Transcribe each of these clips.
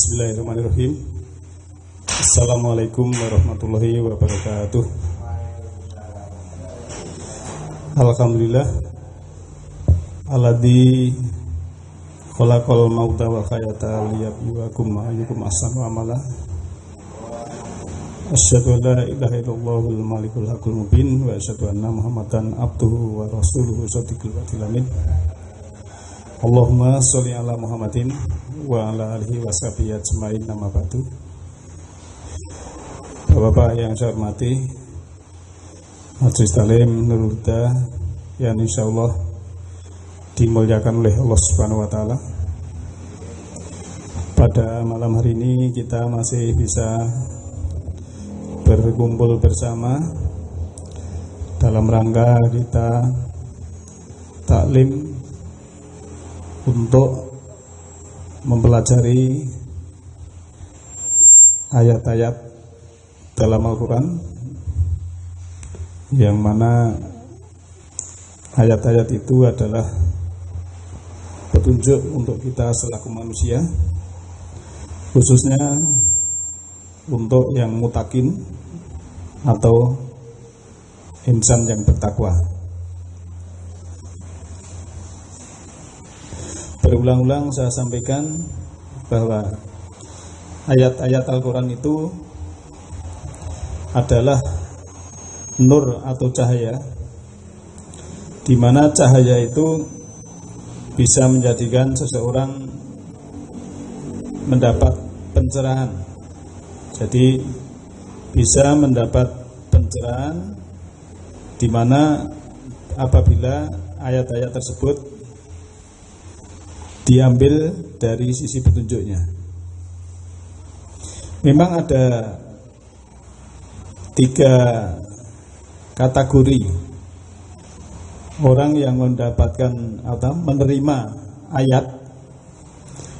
Bismillahirrahmanirrahim. Assalamualaikum warahmatullahi wabarakatuh. Alhamdulillah alladzi khalaqal mauta wal hayata liyabluwakum ayyukum ahsanu amala. Asyhadu an la ilaha illallahul malikul haqqul mubin wa asyhadu anna Muhammadan abduhu wa rasuluhu shadiqul wa'dil amin. Allahumma sholli ala Muhammadin wa ala alihi wa sahbihi ajmain, nama ba'du. Bapak-bapak yang saya hormati, Majelis Talim Nurul Huda yang insyaallah dimuliakan oleh Allah Subhanahu wa taala. Pada malam hari ini kita masih bisa berkumpul bersama dalam rangka kita taklim untuk mempelajari ayat-ayat dalam Al-Quran, yang mana ayat-ayat itu adalah petunjuk untuk kita selaku manusia, khususnya untuk yang mutakin atau insan yang bertakwa. Berulang-ulang saya sampaikan bahwa ayat-ayat Al-Quran itu adalah nur atau cahaya, di mana cahaya itu bisa menjadikan seseorang mendapat pencerahan. Jadi bisa mendapat pencerahan di mana apabila ayat-ayat tersebut diambil dari sisi petunjuknya. Memang ada 3 kategori orang yang mendapatkan atau menerima ayat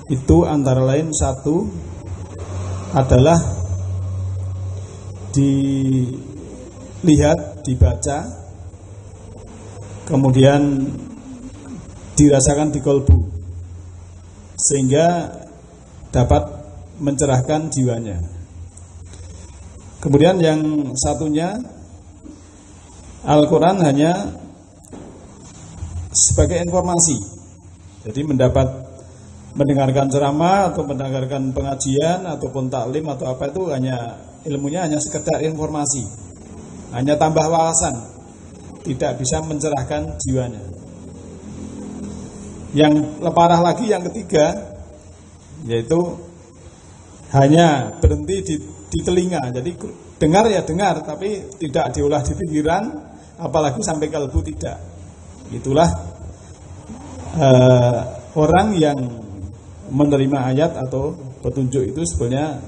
itu, antara lain satu adalah dilihat, dibaca, kemudian dirasakan di kolbu, sehingga dapat mencerahkan jiwanya. Kemudian yang satunya, Al-Quran hanya sebagai informasi. Jadi mendengarkan ceramah atau mendengarkan pengajian ataupun taklim atau apa, itu hanya ilmunya hanya sekedar informasi, hanya tambah wawasan, tidak bisa mencerahkan jiwanya. Yang parah lagi yang ketiga, yaitu hanya berhenti di telinga. Jadi dengar ya dengar, tapi tidak diolah di pikiran, apalagi sampai kalbu, tidak. Itulah orang yang menerima ayat atau petunjuk itu sebenarnya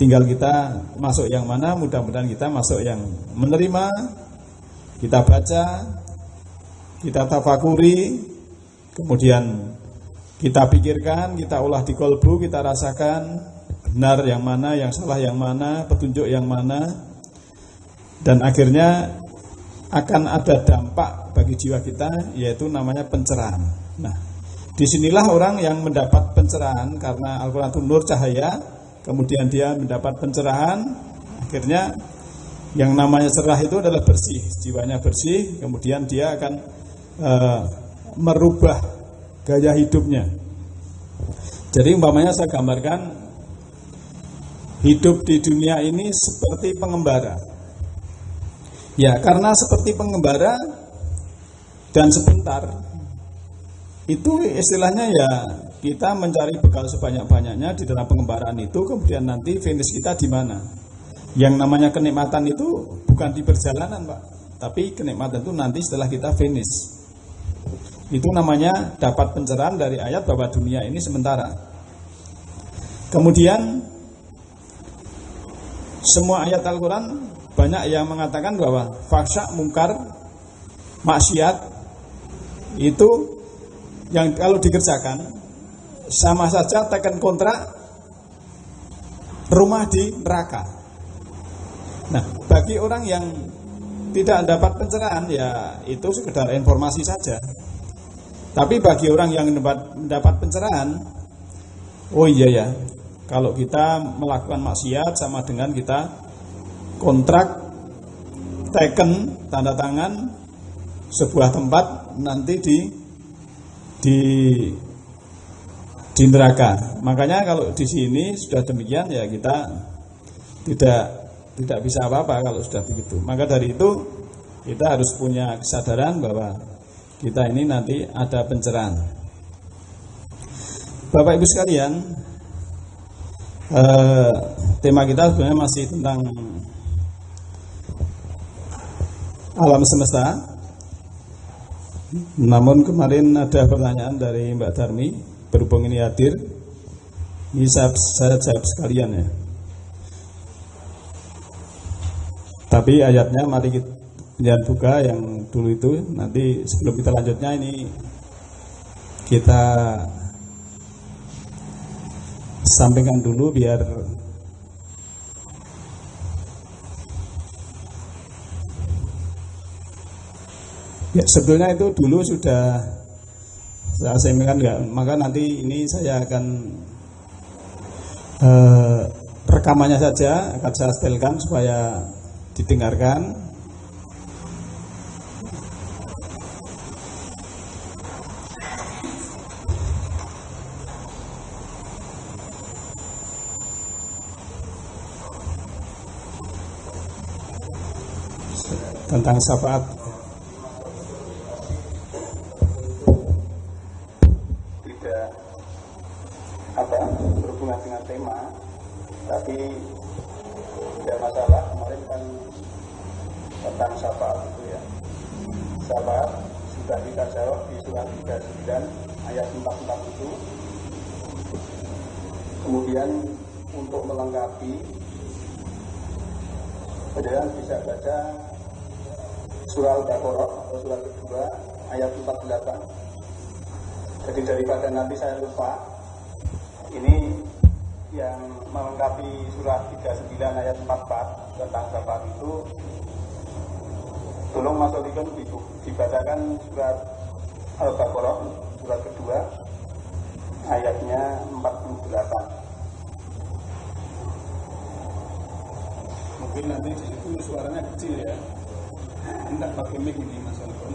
tinggal kita masuk yang mana. Mudah-mudahan kita masuk yang menerima, kita baca, kita tafakuri, kemudian kita pikirkan, kita olah di kolbu, kita rasakan benar yang mana, yang salah yang mana, petunjuk yang mana, dan akhirnya akan ada dampak bagi jiwa kita, yaitu namanya pencerahan. Nah, disinilah orang yang mendapat pencerahan, karena Al-Quran itu nur, cahaya, kemudian dia mendapat pencerahan, akhirnya yang namanya cerah itu adalah bersih, jiwanya bersih, kemudian dia akan merubah gaya hidupnya. Jadi umpamanya saya gambarkan, hidup di dunia ini seperti pengembara. Ya, karena seperti pengembara dan sebentar, itu istilahnya ya kita mencari bekal sebanyak-banyaknya di dalam pengembaraan itu, kemudian nanti finish kita di mana. Yang namanya kenikmatan itu bukan di perjalanan, Pak, tapi kenikmatan itu nanti setelah kita finish. Itu namanya dapat pencerahan dari ayat bahwa dunia ini sementara. Kemudian semua ayat Al-Quran banyak yang mengatakan bahwa fahsya, mungkar, maksiat itu yang kalau dikerjakan sama saja tekan kontrak rumah di neraka. Nah, bagi orang yang tidak dapat pencerahan, ya itu sekedar informasi saja. Tapi bagi orang yang mendapat pencerahan, oh iya ya, Kalau kita melakukan maksiat sama dengan kita kontrak, teken, tanda tangan sebuah tempat nanti di neraka. Makanya kalau di sini sudah demikian ya kita tidak bisa apa-apa kalau sudah begitu. Maka dari itu kita harus punya kesadaran bahwa kita ini nanti ada pencerahan. Bapak Ibu sekalian, tema kita sebenarnya masih tentang alam semesta. Namun kemarin ada pertanyaan dari Mbak Darmi, berhubung ini hadir, ini saya jawab sekalian ya. Tapi ayatnya mari kita buka yang dulu itu, nanti sebelum kita lanjutnya ini kita sampaikan dulu biar ya, sebetulnya itu dulu sudah saya sampaikan enggak, maka nanti ini saya akan rekamannya saja akan saya setelkan supaya didengarkan. Tentang syafaat. Tidak berhubungan dengan tema, tapi tidak masalah. Kemarin kan tentang syafaat itu ya. Syafaat sudah kita jawab di surat 39 ayat 44 itu. Kemudian untuk melengkapi, saudara bisa baca surah Al-Baqarah atau surat kedua ayat 48. Jadi daripada nanti saya lupa, ini yang melengkapi surat 39 ayat 44 tentang syafaat itu, tolong Mas Olikon dibacakan surat Al-Baqarah surat kedua ayatnya 48. Mungkin nanti di situ suaranya kecil ya. Tidak pakai mic ini Mas Olikon.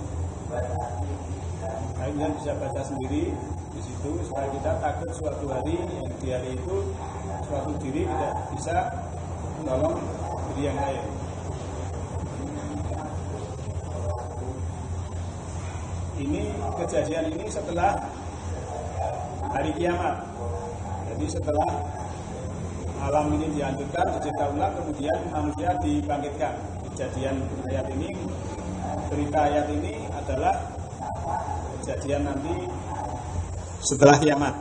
Kalian bisa baca sendiri di situ supaya kita takut suatu hari yang di hari itu suatu diri tidak bisa menolong diri yang lain. Ini kejadian ini setelah hari kiamat. Jadi setelah alam ini dihancurkan, dicipta ulang, kemudian manusia dibangkitkan. Kejadian ayat ini, berita ayat ini adalah kejadian nanti setelah kiamat.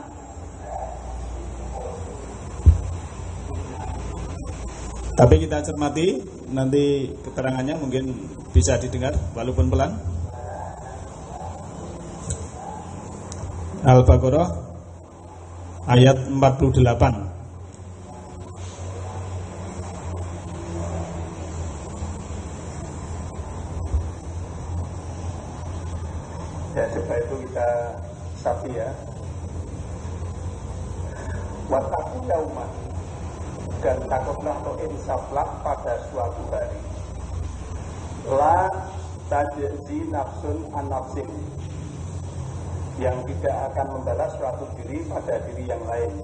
Tapi kita cermati, nanti keterangannya mungkin bisa didengar walaupun pelan. Al-Baqarah ayat 48. Ya, coba itu kita sapi ya. Wataku yauman, dan takutlah atau insaflah pada suatu hari. La tajzi nafsun an nafsin, yang tidak akan membalas suatu diri pada diri yang lain.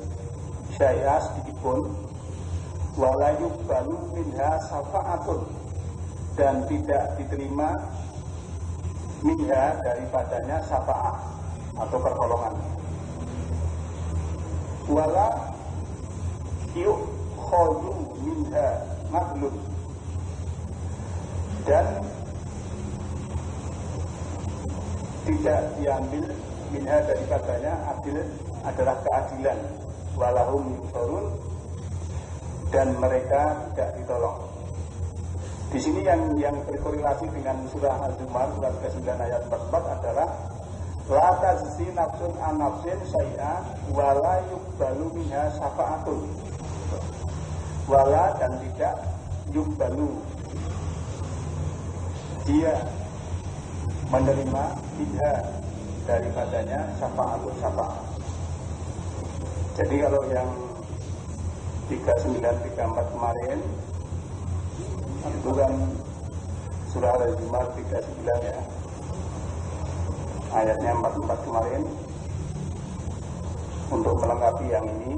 Syai'ah sedikitpun, wala yuqbalu minha syafa'atun, dan tidak diterima minha daripadanya syafa'ah atau pertolongan. Wala yu'khadhu minha madlun, dan tidak diambil minha daripadanya adil adalah keadilan. Walahum yusarun, dan mereka tidak ditolong. Di sini yang berkorelasi dengan surah Al-Zumar surat ke-9 ayat 44 adalah la tajzi nafsun an nafsin syai'a wala yuqbalu minha syafa'atun. Wala, dan tidak, yuqbalu, dia menerima minha daripadanya syafa'atun, syafa'at. Jadi kalau yang 39-34 kemarin itu kan surah Al-Zumar 39 ya, ayatnya 44 kemarin. Untuk melengkapi yang ini,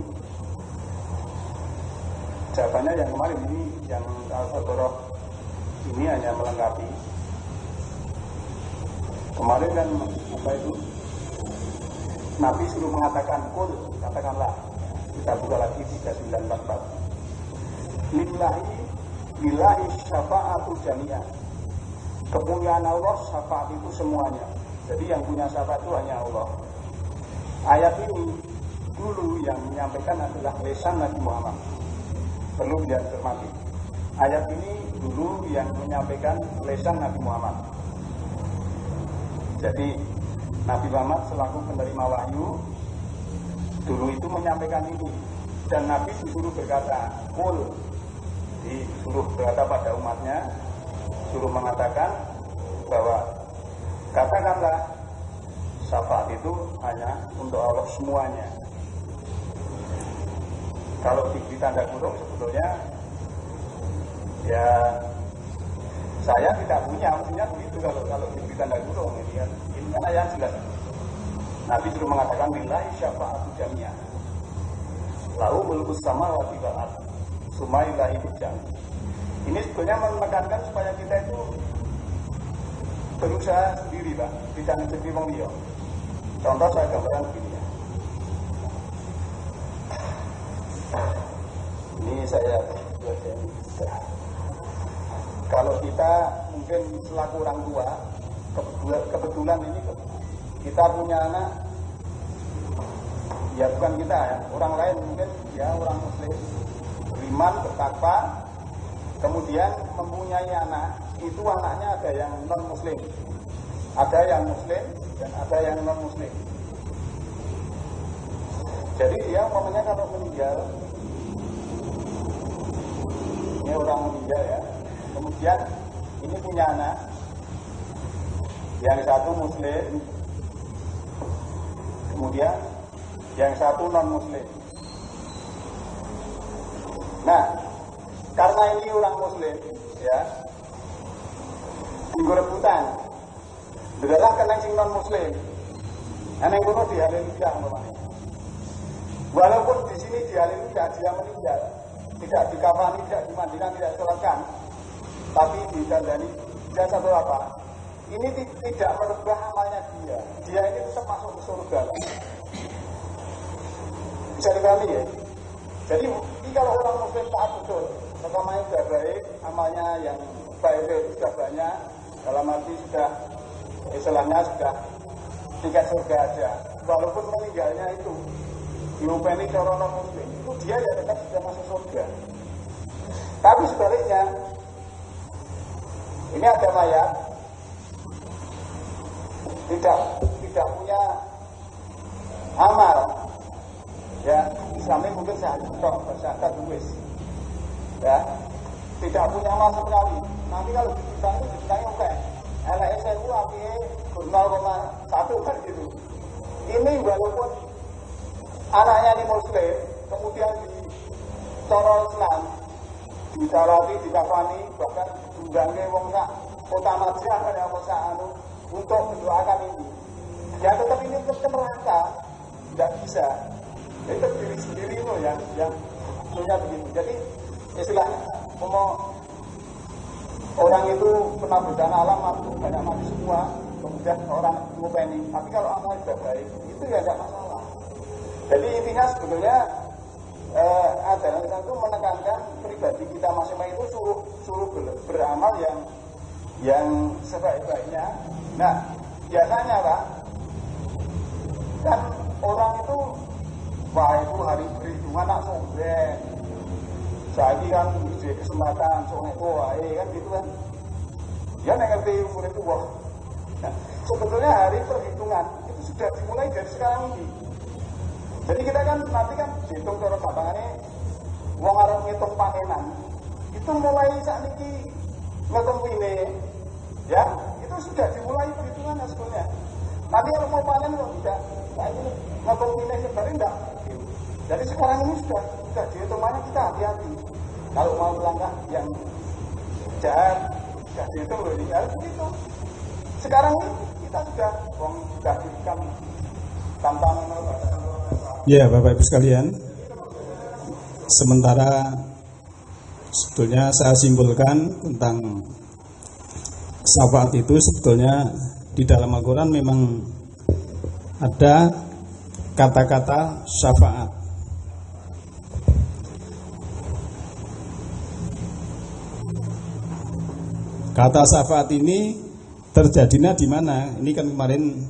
jawabannya yang kemarin ini, yang Al-Baqarah ini hanya melengkapi. Kemarin kan apa itu, Nabi suruh mengatakan kul, katakanlah. Kita buka lagi 3944. Lillahi syafa'atu jami'ah. Kepunyaan Allah syafaat itu semuanya. Jadi yang punya syafaat itu hanya Allah. Ayat ini dulu yang menyampaikan adalah lisan Nabi Muhammad. Perlu dilihat cermati. Ayat ini dulu yang menyampaikan lisan Nabi Muhammad. Jadi Nabi Muhammad selaku penerima wahyu dulu itu menyampaikan ini, dan Nabi disuruh berkata kul, disuruh berkata pada umatnya, suruh mengatakan bahwa katakanlah syafaat itu hanya untuk Allah semuanya. Kalau diberi tanda kurung sebetulnya ya saya tidak punya, maksudnya begitu kalau diberi tanda kurung ini kan. Ini karena yang jelas Nabi sudah mengatakan billahi syafa'atu jami'ah. Lahu mulkus samawati wal ardh. Sumaillahi bijam. Ini sebetulnya menekankan supaya kita itu berusaha sendiri, Pak, tidak menjadi wong liya. Contoh saya gambarkan begini ya. Ini saya kalau kita mungkin selaku orang tua, kebetulan ini kita punya anak, ya bukan kita ya, orang lain mungkin ya orang muslim, beriman, bertakwa, kemudian mempunyai anak, itu anaknya ada yang non muslim, ada yang muslim dan ada yang non muslim. Jadi dia umpamanya kalau meninggal, ini orang meninggal ya, kemudian ini punya anak, yang satu muslim, kemudian yang satu non muslim. Nah, karena ini orang muslim ya, minggu rebutan adalah kena sing non muslim, yang kono di haleluya umpamanya. Walaupun di sini di haleluya dia meninggal, tidak dikafani, tidak dimandikan, tidak disolatkan, tapi ditandani dia satu apa? Ini tidak merubah amalnya dia. Dia ini tetap masuk ke surga. Bisa dipahami ya? Jadi kalau orang muslim taat betul, pertamanya sudah baik, amalnya yang baik sudah banyak, dalam arti sudah istilahnya sudah tingkat surga aja. Walaupun meninggalnya itu diupeni cara non muslim, itu dia ya tetap sudah masuk surga. Tapi sebaliknya, ini ada mayat tidak punya amal, ya Islamnya mungkin bersahadat luwes, ya tidak punya amal sekali. Nanti kalau dibilang itu dibilang oke, LSMU apinya 0,1 kan gitu. Ini walaupun anaknya ini muslim, kemudian di cara Islam disalati, dikafani, bahkan diundangke wong sak kota Madinah pada masa untuk mendoakan ini. Ya tetap ini tetap neraka, tidak bisa. Itu diri sendiri itu yang punya begitu. Jadi istilahnya orang itu pernah bencana alam, banyak mati semua, kemudian orang ngupeni. Tapi kalau amal sudah baik, itu ya tidak masalah. Jadi intinya sebetulnya ajaran Islam itu menekankan pribadi kita masing-masing itu suruh beramal yang sebaik-baiknya. Nah, biasanya Pak, kan orang itu, wah itu hari perhitungan nak sombeng, saya kan di kesempatan soalnya kan gitu kan, ya ngerti umur itu wah. Nah, sebetulnya hari perhitungan itu sudah dimulai dari sekarang ini. Jadi kita kan nanti kan hitung cara gampangannya, wong arep ngitung panenan, itu mulai saat ini ngitung ini, ya itu sudah dimulai perhitungannya sebetulnya. Nanti kalau mau panen kok tidak, nah ini ngitung ini sebenarnya tidak. Jadi sekarang ini sudah dihitungannya kita hati-hati. Kalau mau melangkah yang jahat, sudah dihitung loh, ini harus begitu. Sekarang ini kita sudah diberikan tantangan. Ya, Bapak Ibu sekalian, sementara sebetulnya saya simpulkan tentang syafaat itu, sebetulnya di dalam Al-Quran memang ada kata-kata syafaat. Kata syafaat ini terjadinya di mana? Ini kan kemarin,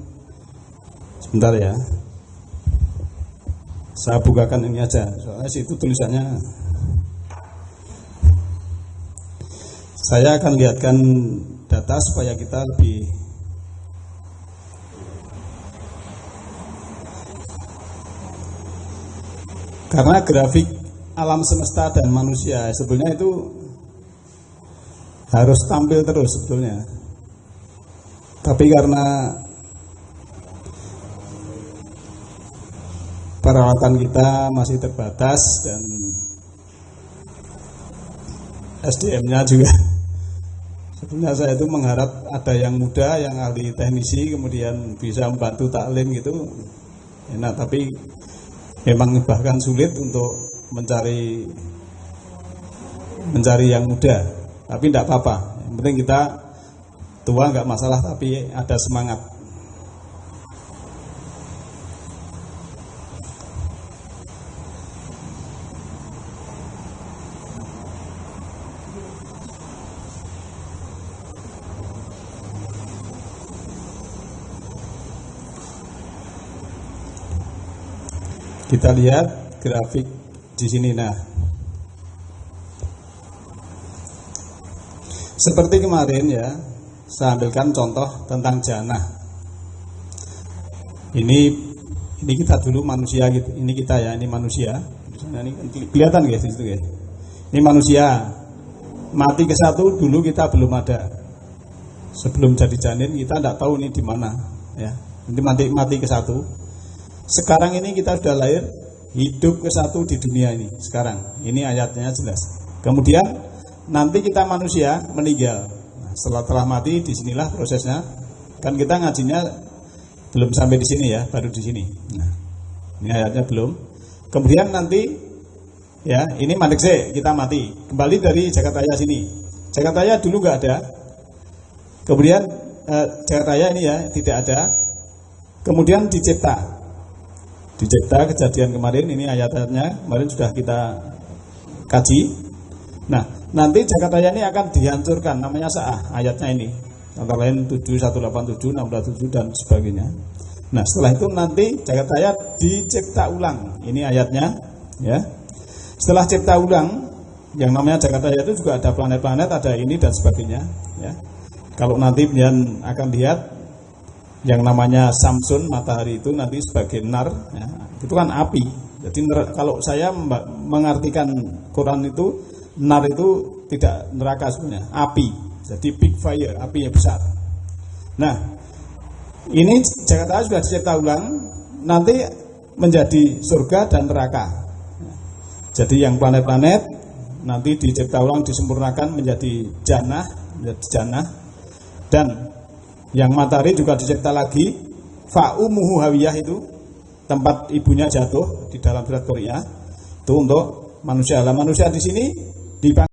sebentar ya, saya bukakan ini aja, soalnya situ tulisannya. Saya akan lihatkan data supaya kita lebih karena grafik alam semesta dan manusia sebenarnya itu harus tampil terus sebetulnya. Tapi karena peralatan kita masih terbatas dan SDM-nya juga, sebenarnya saya itu mengharap ada yang muda, yang ahli teknisi, kemudian bisa membantu taklim gitu, enak. Tapi memang bahkan sulit untuk mencari yang muda. Tapi tidak apa-apa, yang penting kita tua nggak masalah, tapi ada semangat. Kita lihat grafik di sini. Nah, seperti kemarin ya, saya ambilkan contoh tentang jannah. Ini kita dulu manusia gitu. Ini kita ya, ini manusia. Ini kelihatan guys di situ guys. Ini manusia. Mati ke satu dulu kita belum ada. Sebelum jadi janin kita tidak tahu ini di mana ya. Nanti mati ke satu. Sekarang ini kita sudah lahir, hidup ke satu di dunia ini. Sekarang ini ayatnya jelas. Kemudian nanti kita manusia meninggal. Nah, setelah mati disinilah prosesnya. Kan kita ngajinya belum sampai di sini ya, baru di sini. Nah, ini ayatnya belum. Kemudian nanti ya, ini mandekse kita mati. Kembali dari Jakartaya sini. Jakartaya dulu nggak ada. Kemudian Jakartaya ini ya tidak ada. Kemudian dicipta kejadian kemarin, ini ayat-ayatnya kemarin sudah kita kaji. Nah, nanti Jakartaya ini akan dihancurkan, namanya sa'ah, ayatnya ini antara lain 7187, 627 dan sebagainya. Nah, setelah itu nanti Jakartaya dicipta ulang, ini ayatnya ya. Setelah cipta ulang, yang namanya Jakartaya itu juga ada planet-planet, ada ini dan sebagainya ya. Kalau nanti kalian akan lihat yang namanya Samsun, matahari itu nanti sebagai nar ya, itu kan api. Jadi kalau saya mengartikan Quran itu, nar itu tidak neraka sebenarnya, api. Jadi big fire, api yang besar. Nah, ini Jakarta sudah dicipta ulang, nanti menjadi surga dan neraka. Jadi yang planet-planet nanti dicipta ulang, disempurnakan menjadi jannah, dan yang matahari juga dicipta lagi, fa'umuhu hawiyah, itu tempat ibunya jatuh di dalam surat Qoria, itu untuk manusia. Lah manusia di sini dipanggil